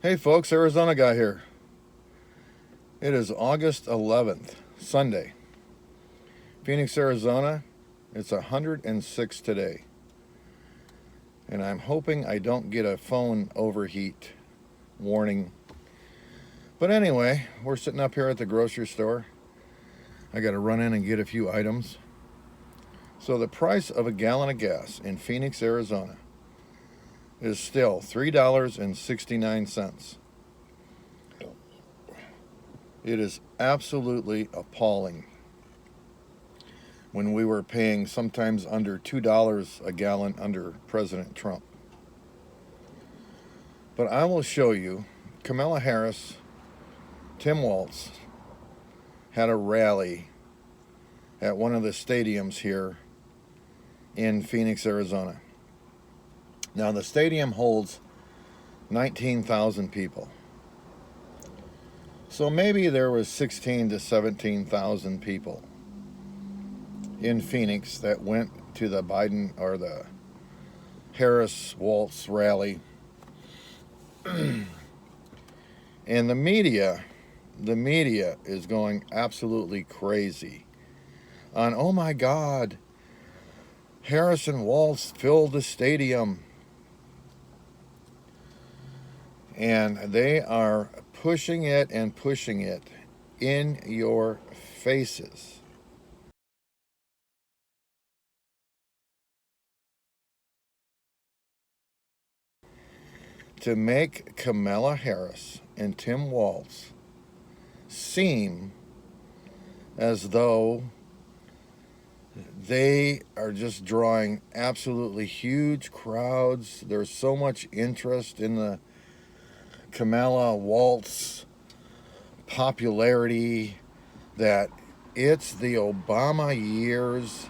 Hey folks, Arizona guy here. It is August 11th, Sunday. Phoenix, Arizona. It's 106 today. And I'm hoping I don't get a phone overheat warning. But anyway, we're sitting up here at the grocery store. I got to run in and get a few items. So the price of a gallon of gas in Phoenix, Arizona is still $3.69. It is absolutely appalling when we were paying sometimes under $2 a gallon under President Trump. But I will show you, Kamala Harris, Tim Walz had a rally at one of the stadiums here in Phoenix, Arizona. Now the stadium holds 19,000 people. So maybe there was 16 to 17,000 people in Phoenix that went to the Biden or the Harris-Walz rally. And the media is going absolutely crazy on, oh my God, Harris and Walz filled the stadium. And they are pushing it in your faces. To make Kamala Harris and Tim Walz seem as though they are just drawing absolutely huge crowds. There's so much interest in the Kamala Walz popularity that it's the Obama years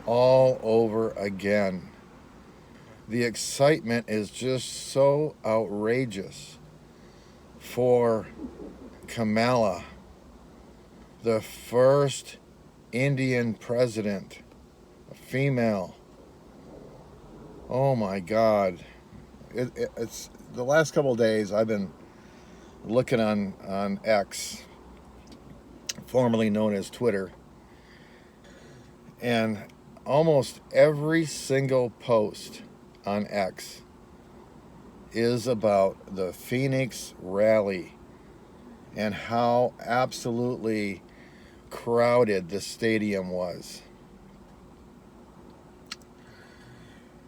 all over again. The excitement is just so outrageous for Kamala, the first Indian president, a female. Oh my God. It's the last couple of days I've been looking on X, formerly known as Twitter, and almost every single post on X is about the Phoenix rally and how absolutely crowded the stadium was.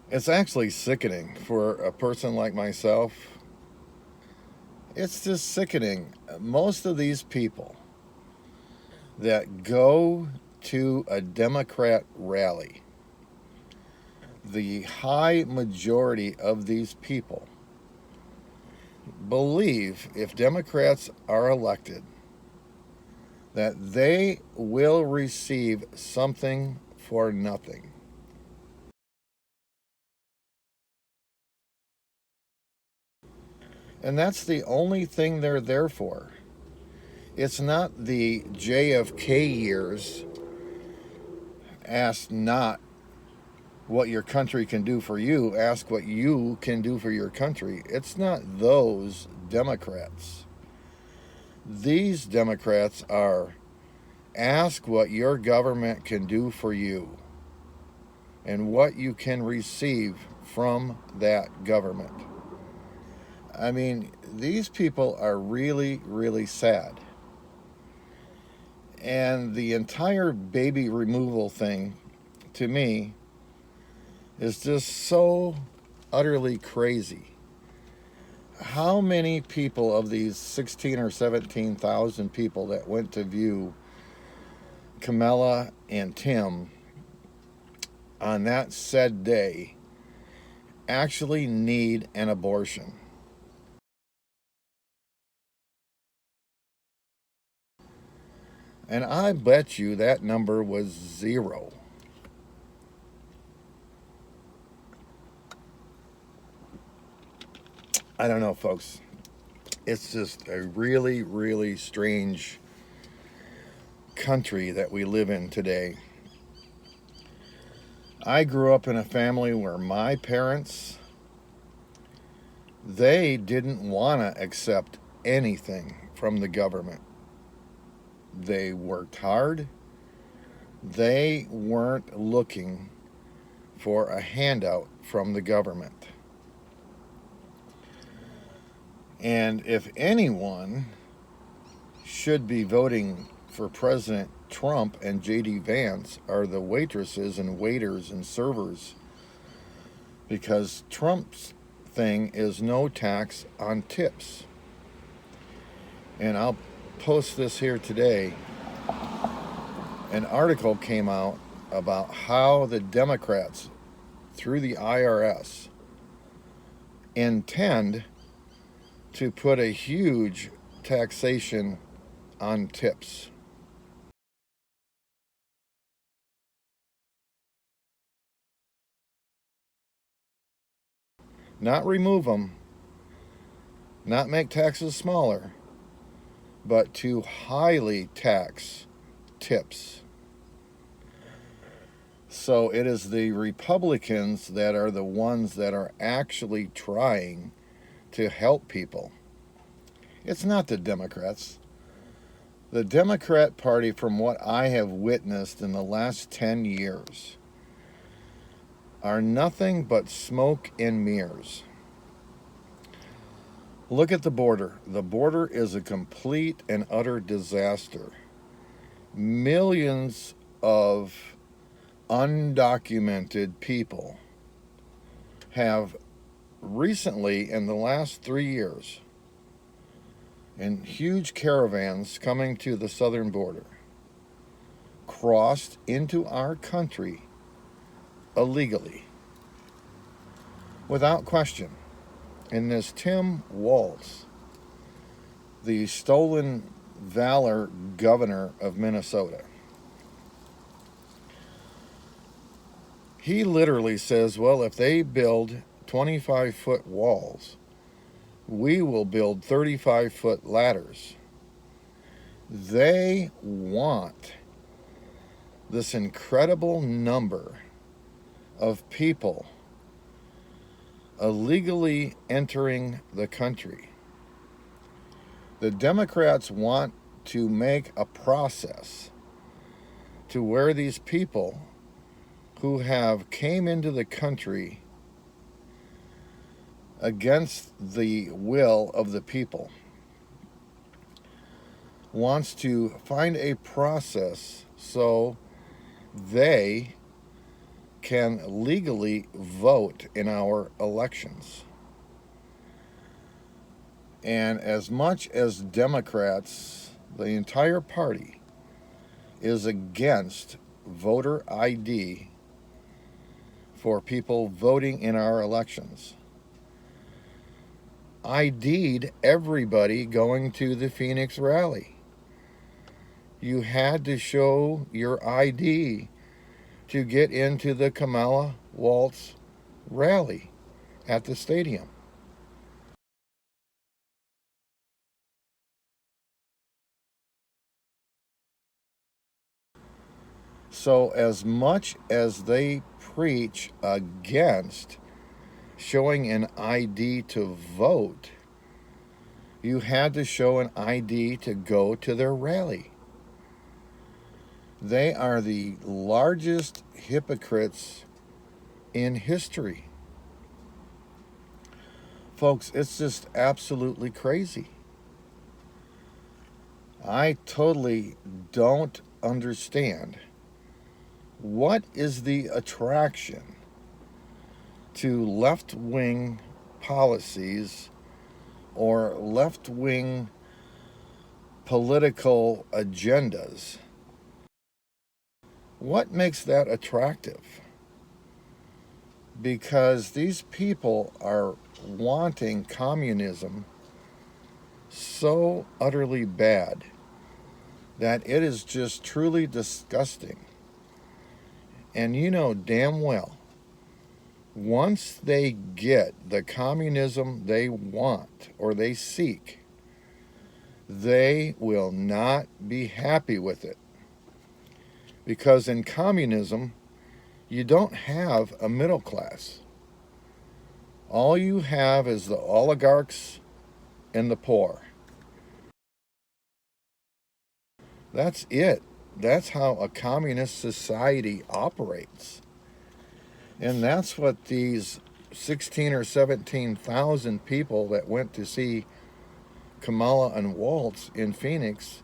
It's actually sickening for a person like myself. It's just sickening. Most of these people that go to a Democrat rally, the high majority of these people believe if Democrats are elected that they will receive something for nothing. And that's the only thing they're there for. It's not the JFK years, ask not what your country can do for you, ask what you can do for your country. It's not those Democrats. These Democrats are ask what your government can do for you and what you can receive from that government. I mean, these people are really, really sad. And the entire baby removal thing, to me, is just so utterly crazy. How many people of these 16 or 17,000 people that went to view Kamala and Tim on that said day actually need an abortion? And I bet you that number was zero. I don't know, folks. It's just a really, really strange country that we live in today. I grew up in a family where my parents They didn't want to accept anything from the government. They worked hard. They weren't looking for a handout from the government. And if anyone should be voting for President Trump and J.D. Vance, are the waitresses and waiters and servers, because Trump's thing is no tax on tips. And I'll post this here today. An article came out about how the Democrats, through the IRS, intend to put a huge taxation on tips. Not remove them, not make taxes smaller, but to highly tax tips. So it is the Republicans that are the ones that are actually trying to help people. It's not the Democrats. The Democrat Party, from what I have witnessed in the last 10 years, are nothing but smoke and mirrors. Look at the border. The border is a complete and utter disaster. Millions of undocumented people have recently, in the last 3 years, in huge caravans coming to the southern border, crossed into our country illegally, without question. And this Tim Walz, the stolen valor governor of Minnesota, he literally says, well, if they build 25-foot walls, we will build 35-foot ladders. They want this incredible number of people illegally entering the country. The Democrats want to make a process to where these people who have came into the country against the will of the people, wants to find a process so they can legally vote in our elections. And as much as Democrats, the entire party, is against voter ID for people voting in our elections, ID'd everybody going to the Phoenix rally. You had to show your ID to get into the Kamala Walz rally at the stadium. So as much as they preach against showing an ID to vote, you had to show an ID to go to their rally. They are the largest hypocrites in history. Folks, it's just absolutely crazy. I totally don't understand. What is the attraction to left-wing policies or left-wing political agendas? What makes that attractive? Because these people are wanting communism so utterly bad that it is just truly disgusting. And you know damn well, once they get the communism they want or they seek, they will not be happy with it. Because in communism, you don't have a middle class. All you have is the oligarchs and the poor. That's it. That's how a communist society operates. And that's what these 16 or 17,000 people that went to see Kamala and Walz in Phoenix,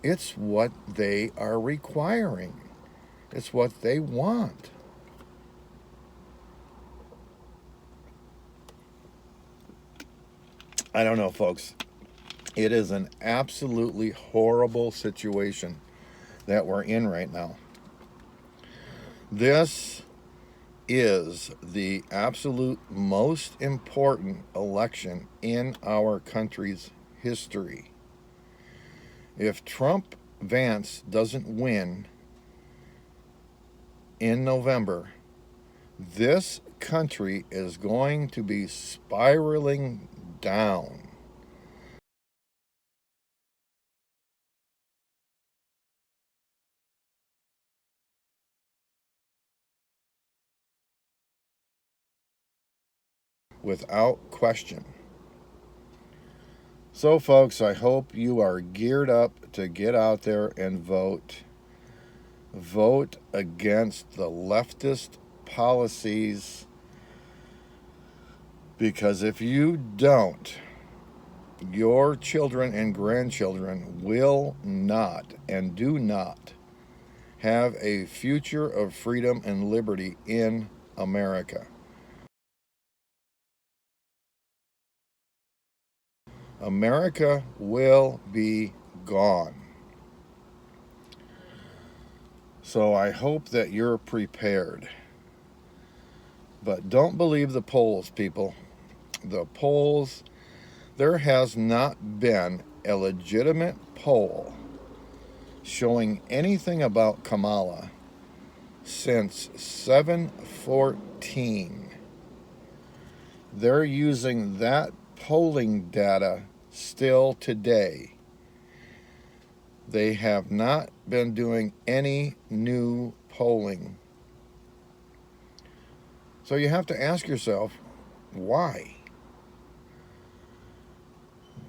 it's what they are requiring. It's what they want. I don't know, folks. It is an absolutely horrible situation that we're in right now. This is the absolute most important election in our country's history. If Trump Vance doesn't win in November, this country is going to be spiraling down. Without question. So, folks, I hope you are geared up to get out there and vote. Vote against the leftist policies, because if you don't, your children and grandchildren will not and do not have a future of freedom and liberty in America. America will be gone. So I hope that you're prepared. But don't believe the polls, people. The polls, there has not been a legitimate poll showing anything about Kamala since 7/14. They're using that polling data still today. They have not been doing any new polling. So you have to ask yourself, why?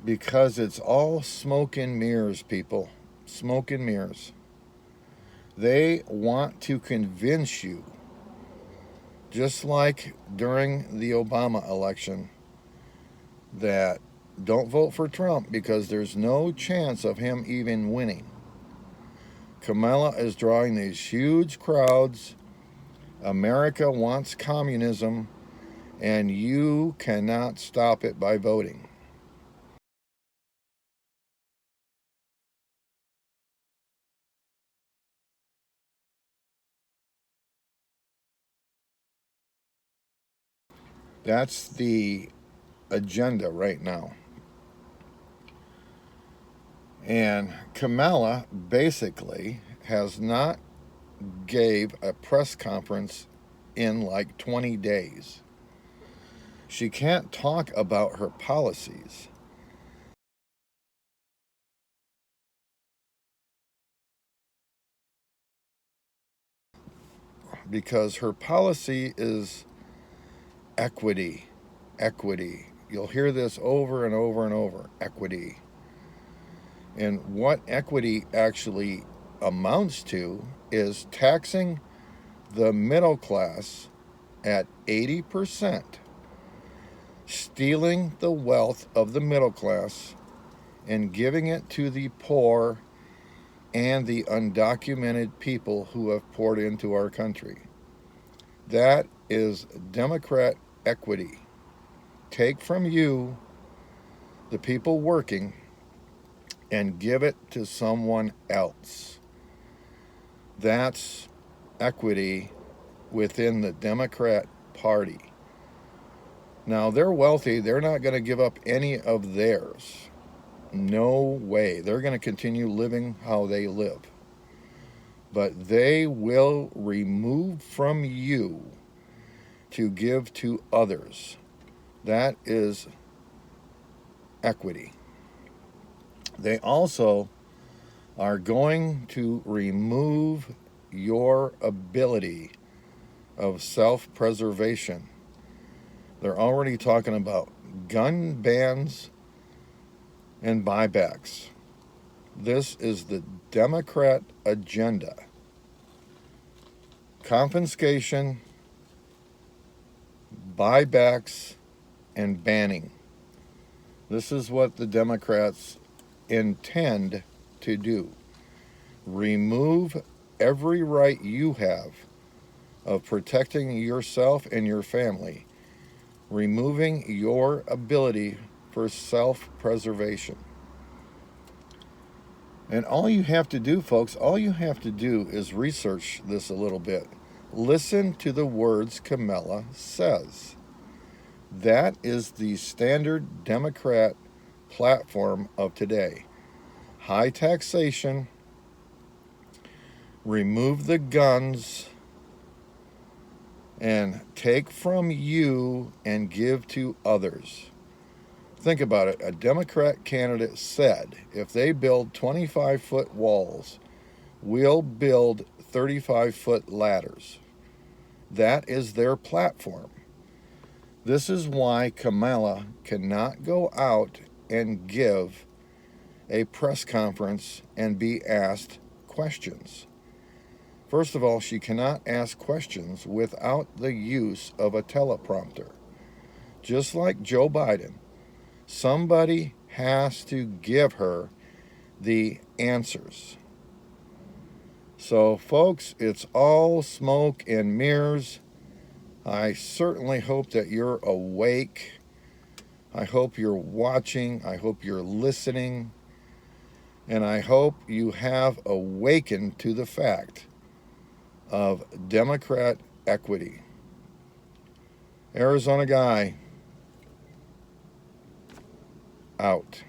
Because it's all smoke and mirrors, people. Smoke and mirrors. They want to convince you, just like during the Obama election, that don't vote for Trump because there's no chance of him even winning. Kamala is drawing these huge crowds. America wants communism, and you cannot stop it by voting. That's the agenda right now. And Kamala basically has not gave a press conference in like 20 days. She can't talk about her policies. Because her policy is equity. Equity. You'll hear this over and over and over. Equity. And what equity actually amounts to is taxing the middle class at 80%, stealing the wealth of the middle class and giving it to the poor and the undocumented people who have poured into our country. That is Democrat equity. Take from you, the people working, and give it to someone else. That's equity within the Democrat Party. Now, they're wealthy. They're not going to give up any of theirs. No way. They're going to continue living how they live. But they will remove from you to give to others. That is equity. They also are going to remove your ability of self-preservation. They're already talking about gun bans and buybacks. This is the Democrat agenda. Confiscation, buybacks, and banning. This is what the Democrats intend to do. Remove every right you have of protecting yourself and your family, removing your ability for self-preservation. And all you have to do, folks, all you have to do is research this a little bit. Listen to the words Kamala says. That is the standard Democrat platform of today. High taxation, remove the guns, and take from you and give to others. Think about it. A Democrat candidate said, if they build 25-foot walls, we'll build 35-foot ladders. That is their platform. This is why Kamala cannot go out and give a press conference and be asked questions. First of all, she cannot ask questions without the use of a teleprompter. Just like Joe Biden, somebody has to give her the answers. So, folks, it's all smoke and mirrors. I certainly hope that you're awake. I hope you're watching. I hope you're listening. And I hope you have awakened to the fact of Democrat equity. Arizona Guy, out.